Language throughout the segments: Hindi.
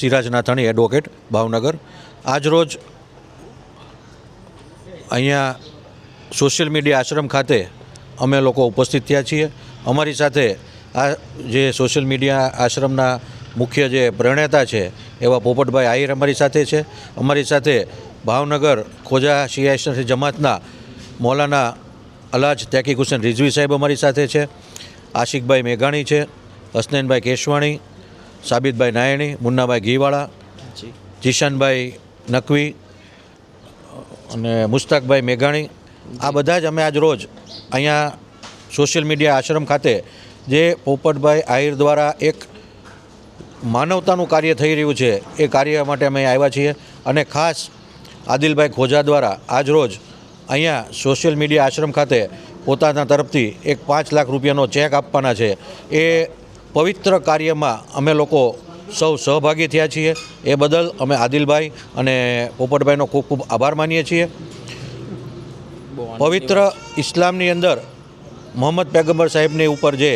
સિરાજ નાથાણી એડવોકેટ ભાવનગર। આજરોજ અહીંયા સોશિયલ મીડિયા આશ્રમ ખાતે અમે લોકો ઉપસ્થિત થયા છીએ। અમારી સાથે આ જે સોશિયલ મીડિયા આશ્રમના મુખ્ય જે પ્રણેતા છે એવા પોપટભાઈ આહિર અમારી સાથે છે। અમારી સાથે ભાવનગર ખોજા શિયા જમાતના મૌલાના અલાજ તહકીક હુસૈન રિઝવી સાહેબ અમારી સાથે છે। આશિકભાઈ મેઘાણી છે, હસનૈનભાઈ કેશવાણી, સાબિતભાઈ નાયણી, મુન્નાભાઈ ઘીવાળા, જીશાનભાઈ નકવી અને મુસ્તાકભાઈ મેઘાણી, આ બધા જ અમે આજ રોજ અહીંયા સોશિયલ મીડિયા આશ્રમ ખાતે જે પોપટભાઈ આહિર દ્વારા એક માનવતાનું કાર્ય થઈ રહ્યું છે એ કાર્ય માટે અમે આવ્યા છીએ। અને ખાસ આદિલભાઈ ખોજા દ્વારા આજ રોજ અહીંયા સોશિયલ મીડિયા આશ્રમ ખાતે પોતાના તરફથી એક 5 લાખ રૂપિયાનો ચેક આપવાના છે। એ પવિત્ર કાર્યમાં અમે લોકો સૌ સહભાગી થયા છીએ। એ બદલ અમે આદિલભાઈ અને પોપટભાઈનો ખૂબ ખૂબ આભાર માનીએ છીએ। પવિત્ર ઇસ્લામની અંદર મોહમ્મદ પૈગંબર સાહેબની ઉપર જે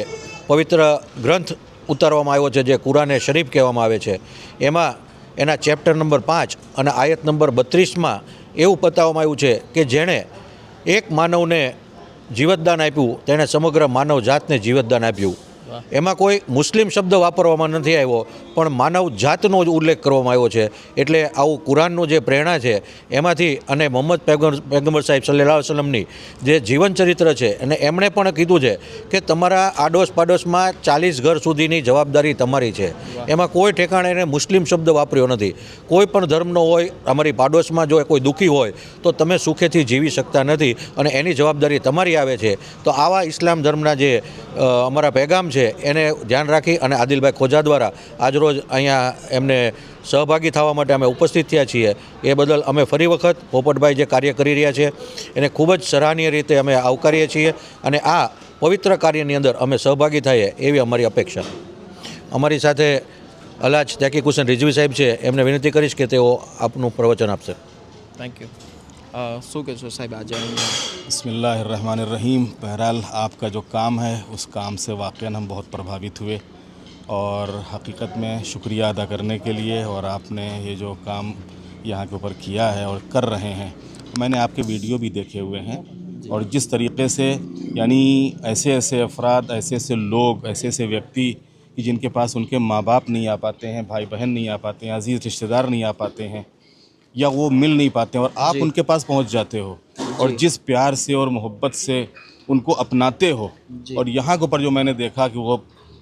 પવિત્ર ગ્રંથ ઉતારવામાં આવ્યો છે, જે કુરાને શરીફ કહેવામાં આવે છે, એમાં એના ચેપ્ટર નંબર 5 અને આયત નંબર 32માં એવું બતાવવામાં આવ્યું છે કે જેણે એક માનવને જીવતદાન આપ્યું તેણે સમગ્ર માનવ જાતને જીવતદાન આપ્યું। એમાં કોઈ મુસ્લિમ શબ્દ વાપરવામાં નથી આવ્યો, પણ માનવ જાતનો જ ઉલ્લેખ કરવામાં આવ્યો છે। એટલે આવું કુરાનનું જે પ્રેરણા છે એમાંથી અને મોહમ્મદ પૈગંબર સાહેબ સલ્લલ્લાહુ અલૈહિ વસલ્લમની જે જીવન ચરિત્ર છે અને એમણે પણ કીધું છે કે તમારા આડોશ પાડોશમાં 40 ઘર સુધીની જવાબદારી તમારી છે। એમાં કોઈ ઠેકાણે એને મુસ્લિમ શબ્દ વાપર્યો નથી। કોઈ પણ ધર્મનો હોય, અમારી પાડોશમાં જો કોઈ દુઃખી હોય તો તમે સુખેથી જીવી શકતા નથી અને એની જવાબદારી તમારી આવે છે। તો આવા ઇસ્લામ ધર્મના જે અમારા પેગામ છે એને ધ્યાન રાખી અને આદિલભાઈ ખોજા દ્વારા આજરોજ અહીંયા એમને સહભાગી થવા માટે અમે ઉપસ્થિત થયા છીએ। એ બદલ અમે ફરી વખત પોપટભાઈ જે કાર્ય કરી રહ્યા છે એને ખૂબ જ સરાહનીય રીતે અમે આવકારીએ છીએ અને આ પવિત્ર કાર્યની અંદર અમે સહભાગી થઈએ એવી અમારી અપેક્ષા। અમારી સાથે અલાજ તહકીક હુસૈન રિઝવી સાહેબ છે, એમને વિનંતી કરીશ કે તેઓ આપનું પ્રવચન આપશે। Thank you. શું કહેશો સાહેબ આજે? बिस्मिल्लाहिर्रहमानिर्रहीम। बहरहाल आपका जो काम है उस काम से वाक़ई हम बहुत प्रभावित हुए और हकीकत में शुक्रिया अदा करने के लिए, और आपने ये जो काम यहाँ के ऊपर किया है और कर रहे हैं, मैंने आपके वीडियो भी देखे हुए हैं। और जिस तरीक़े से यानी ऐसे ऐसे अफराद, ऐसे ऐसे लोग, ऐसे ऐसे व्यक्ति कि जिनके पास उनके माँ बाप नहीं आ पाते हैं, भाई बहन नहीं आ पाते हैं, अजीज़ रिश्तेदार नहीं आ पाते हैं या वो मिल नहीं पाते हैं, और आप उनके पास पहुंच जाते हो और जिस प्यार से और मोहब्बत से उनको अपनाते हो, और यहाँ के ऊपर जो मैंने देखा कि वो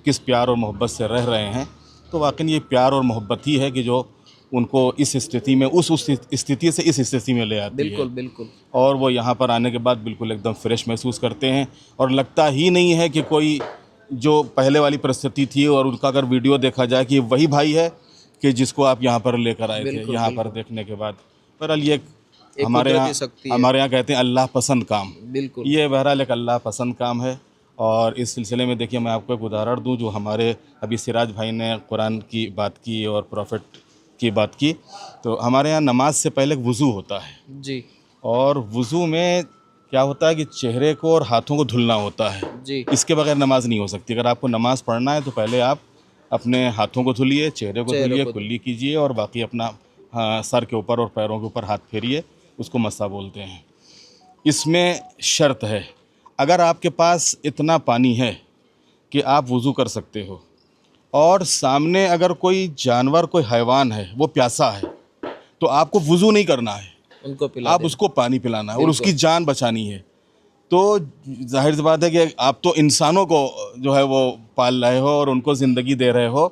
किस प्यार और मोहब्बत से रह रहे हैं, तो वाकई ये प्यार और मोहब्बत ही है कि जो उनको इस स्थिति में उस स्थिति से इस स्थिति में ले आती है। बिल्कुल। और वो यहाँ पर आने के बाद बिल्कुल एकदम फ्रेश महसूस करते हैं और लगता ही नहीं है कि कोई जो पहले वाली परिस्थिति थी और उनका अगर वीडियो देखा जाए कि वही भाई है कि जिसको आप यहाँ पर लेकर आए थे। यहाँ पर देखने के बाद बहरहाल ये हमारे यहाँ कहते हैं अल्लाह पसंद काम। बिल्कुल, ये बहरहाल एक अल्लाह पसंद काम है। और इस सिलसिले में देखिए मैं आपको एक उदाहरण दूं, जो हमारे अभी सिराज भाई ने कुरान की बात की और प्रॉफिट की बात की, तो हमारे यहाँ नमाज से पहले वज़ू होता है जी। और वज़ू में क्या होता है कि चेहरे को और हाथों को धुलना होता है जी। इसके बगैर नमाज नहीं हो सकती। अगर आपको नमाज पढ़ना है तो पहले आप अपने हाथों को धुलिए, चेहरे को धुलिए, कुल्ली कीजिए और बाकी अपना सर के ऊपर और पैरों के ऊपर हाथ फेरिए, उसको मस्सा बोलते हैं। इसमें शर्त है, अगर आपके पास इतना पानी है कि आप वज़ू कर सकते हो और सामने अगर कोई जानवर, कोई हैवान है, वो प्यासा है, तो आपको वज़ू नहीं करना है, आप उसको पानी पिलाना है और उसकी जान बचानी है। तो जाहिर सी बात है कि आप तो इंसानों को जो है वो पाल रहे हो और उनको ज़िंदगी दे रहे हो।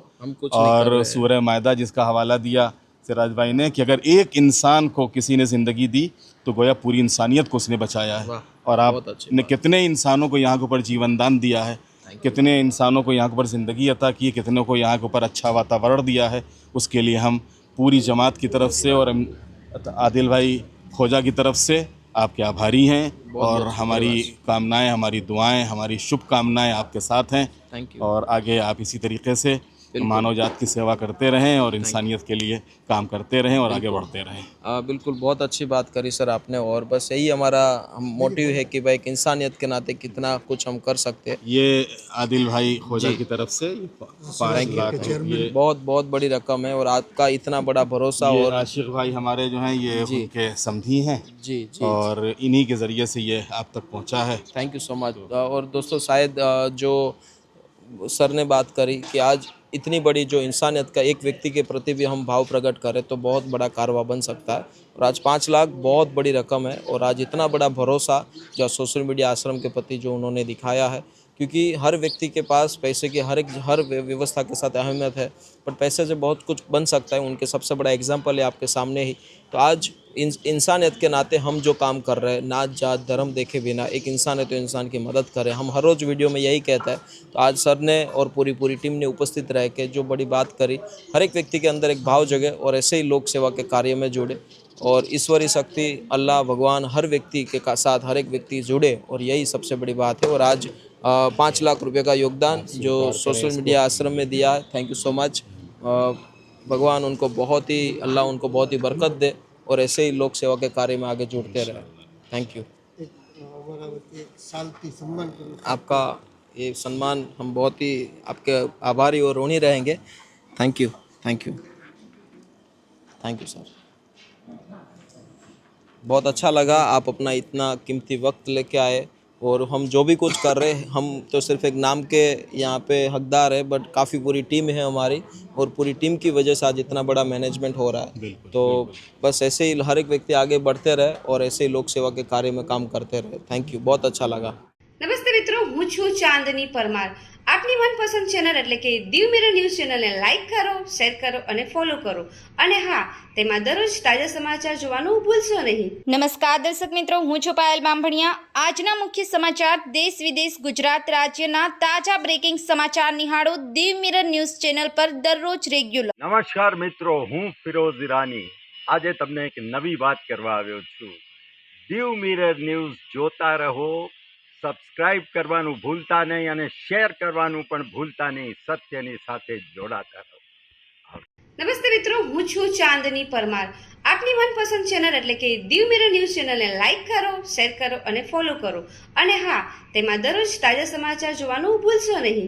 और सूरह मायदा जिसका हवाला दिया सिराज भाई ने कि अगर एक इंसान को किसी ने ज़िंदगी दी तो गोया पूरी इंसानियत को उसने बचाया है। और आपने कितने इंसानों को यहाँ के ऊपर जीवन दान दिया है, कितने इंसानों को यहाँ के ऊपर ज़िंदगी अता की, कितनों को यहाँ के ऊपर अच्छा वातावरण दिया है। उसके लिए हम पूरी जमात की तरफ से और आदिल भाई खोजा की तरफ से आपके आभारी हैं। और हमारी कामनाएं, हमारी दुआएं, हमारी शुभकामनाएं आपके साथ हैं। Thank you. और आगे आप इसी तरीके से मानव जात की सेवा करते रहें और इंसानियत के लिए काम करते रहें और आगे बढ़ते रहें। बिल्कुल, बहुत अच्छी बात करी सर आपने, और बस यही हमारा मोटिव है कि भाई एक इंसानियत के नाते कितना कुछ हम कर सकते हैं। ये आदिल भाई खोजा की तरफ से 5 लाख ये बहुत बहुत बड़ी रकम है, और आपका इतना बड़ा भरोसा, ये और आशिक भाई हमारे जो हैं ये उनके समधी हैं जी जी, और इन्हीं के ज़रिए से ये आप तक पहुंचा है। Thank you so much. और दोस्तों, शायद जो सर ने बात करी कि आज इतनी बड़ी जो इंसानियत का एक व्यक्ति के प्रति भी हम भाव प्रकट करें तो बहुत बड़ा कारवां बन सकता है। और आज 5 लाख बहुत बड़ी रकम है, और आज इतना बड़ा भरोसा जो सोशल मीडिया आश्रम के प्रति जो उन्होंने दिखाया है, क्योंकि हर व्यक्ति के पास पैसे की हर व्यवस्था के साथ अहमियत है, पर पैसे से बहुत कुछ बन सकता है। उनके सबसे बड़ा एग्जाम्पल है आपके सामने ही। तो आज इंसानियत के नाते हम जो काम कर रहे हैं, नात जात धर्म देखे बिना, एक इंसान है तो इंसान की मदद करें, हम हर रोज़ वीडियो में यही कहता है। तो आज सर ने और पूरी टीम ने उपस्थित रह के जो बड़ी बात करी, हर एक व्यक्ति के अंदर एक भाव जगे और ऐसे ही लोक सेवा के कार्य में जुड़े, और ईश्वरी शक्ति अल्लाह भगवान हर व्यक्ति के साथ हर एक व्यक्ति जुड़े, और यही सबसे बड़ी बात है। और आज 5 लाख रुपए का योगदान जो सोशल मीडिया आश्रम में दिया है, थैंक यू सो मच। भगवान उनको बहुत ही, अल्लाह उनको बहुत ही बरकत दे, और ऐसे ही लोक सेवा के कार्य में आगे जुड़ते रहे। Thank you. आपका ये सम्मान, हम बहुत ही आपके आभारी और ऋणी रहेंगे। Thank you, thank you, thank you sir. बहुत अच्छा लगा, आप अपना इतना कीमती वक्त लेके आए, और हम जो भी कुछ कर रहे हैं, हम तो सिर्फ एक नाम के यहाँ पे हकदार है, बट काफ़ी पूरी टीम है हमारी, और पूरी टीम की वजह से आज इतना बड़ा मैनेजमेंट हो रहा है। तो बस ऐसे ही हर एक व्यक्ति आगे बढ़ते रहे और ऐसे ही लोक सेवा के कार्य में काम करते रहे। थैंक यू, बहुत अच्छा लगा। નમસ્તે મિત્રો, હું છું ચાંદની પરમાર। આપની મનપસંદ ચેનલ એટલે કે દીવ મિરર ન્યૂઝ ચેનલને લાઈક કરો, શેર કરો અને ફોલો કરો, અને હા, તેમાં દરરોજ તાજા સમાચાર જોવાનું ભૂલશો નહીં। નમસ્કાર દર્શક મિત્રો, હું છું પાયલ બામભણિયા। આજના મુખ્ય સમાચાર દેશ વિદેશ ગુજરાત રાજ્યના તાજા બ્રેકિંગ સમાચાર નિહાળો દીવ મિરર ન્યૂઝ ચેનલ પર દરરોજ રેગ્યુલર। નમસ્કાર મિત્રો, હું ફિરોઝ ઈરાની। આજે તમને એક નવી વાત કરવા આવ્યો છું। દીવ મિરર ન્યૂઝ જોતા રહો, સબસ્ક્રાઇબ કરવાનું ભૂલતા નહીં અને શેર કરવાનું પણ ભૂલતા નહીં। સત્યની સાથે જોડાતા રહો। નમસ્તે મિત્રો, હું છું ચાંદની પરમાર। આપની મનપસંદ ચેનલ એટલે કે દીવ મિરર ન્યૂઝ ચેનલને લાઈક કરો, શેર કરો અને ફોલો કરો, અને હા, તેમાં દરરોજ તાજા સમાચાર જોવાનું ભૂલશો નહીં।